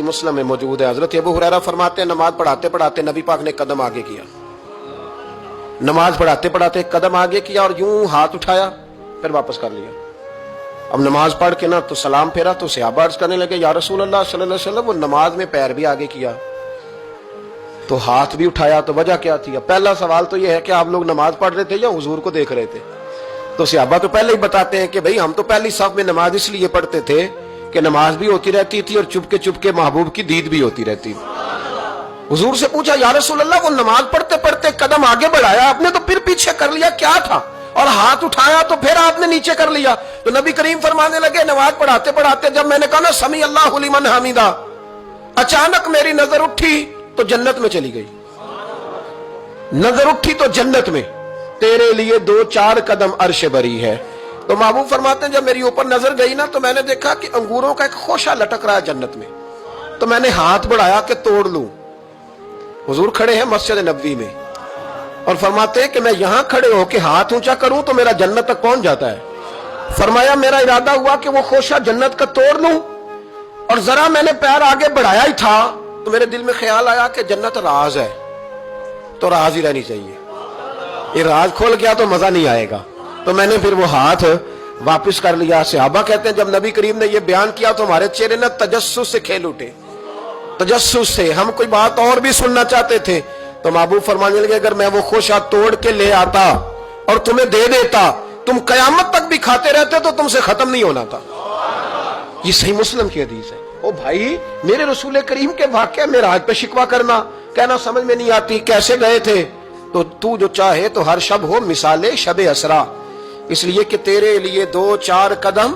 सही मुस्लिम में मौजूद है। हजरत अबू हुरैरा फरमाते हैं नमाज पढ़ाते पढ़ाते नबी पाक ने कदम आगे किया, नमाज पढ़ाते पढ़ाते कदम आगे किया और यूं हाथ उठाया फिर वापस कर लिया। अब नमाज पढ़ के ना तो सलाम फेरा तो सहाबा अर्ज करने लगे या रसूल अल्लाह सल्लल्लाहु अलैहि वसल्लम वो नमाज में पैर भी आगे किया तो हाथ भी उठाया, तो वजह क्या थी? पहला सवाल तो यह है कि आप लोग नमाज पढ़ रहे थे या हुजूर को देख रहे थे? तो सहाबा तो पहले ही बताते हैं कि भाई हम तो पहली सफ में नमाज इसलिए पढ़ते थे कि नमाज भी होती रहती थी और चुपके चुपके महबूब की दीद भी होती रहती थी। हुजूर से पूछा या रसूल अल्लाह वो नमाज पढ़ते पढ़ते कदम आगे बढ़ाया आपने तो फिर पीछे कर लिया, क्या था? और हाथ उठाया तो फिर आपने नीचे कर लिया। तो नबी करीम फरमाने लगे नमाज पढ़ाते पढ़ाते जब मैंने कहा ना समी अल्लाहु लिमन हमीदा, अचानक मेरी नजर उठी तो जन्नत में चली गई। नजर उठी तो जन्नत में, तेरे लिए 2-4 कदम अर्श बरी है। तो महबूब फरमाते हैं जब मेरी ऊपर नजर गई ना तो मैंने देखा कि अंगूरों का एक खोशा लटक रहा है जन्नत में, तो मैंने हाथ बढ़ाया कि तोड़ लूं। हुजूर खड़े हैं मस्जिद नबवी में और फरमाते हैं कि मैं यहां खड़े होकर हाथ ऊंचा करूं तो मेरा जन्नत तक पहुंच जाता है। फरमाया मेरा इरादा हुआ कि वो खोशा जन्नत का तोड़ लूं और जरा मैंने पैर आगे बढ़ाया ही था तो मेरे दिल में ख्याल आया कि जन्नत राज है तो राज ही रहनी चाहिए, ये राज खोल गया तो मजा नहीं आएगा। तो मैंने फिर वो हाथ वापस कर लिया। सहाबा कहते हैं जब नबी करीम ने ये बयान किया तो हमारे चेहरे ने तजस्सुस से खेल उठे, तजस्सुस से हम कोई बात और भी सुनना चाहते थे। तो महबूब फरमाने लगे अगर मैं वो खोशा तोड़ के ले आता और तुम्हें दे देता तुम कयामत तक भी खाते रहते तो तुमसे खत्म नहीं होना था। ये सही मुस्लिम की हदीस है। ओ भाई मेरे रसूल करीम के वाक़या में राज पे शिकवा करना, कहना समझ में नहीं आती कैसे गए थे। तो तू जो चाहे तो हर शब हो मिसाले शबे असरा, इसलिए कि तेरे लिए 2-4 कदम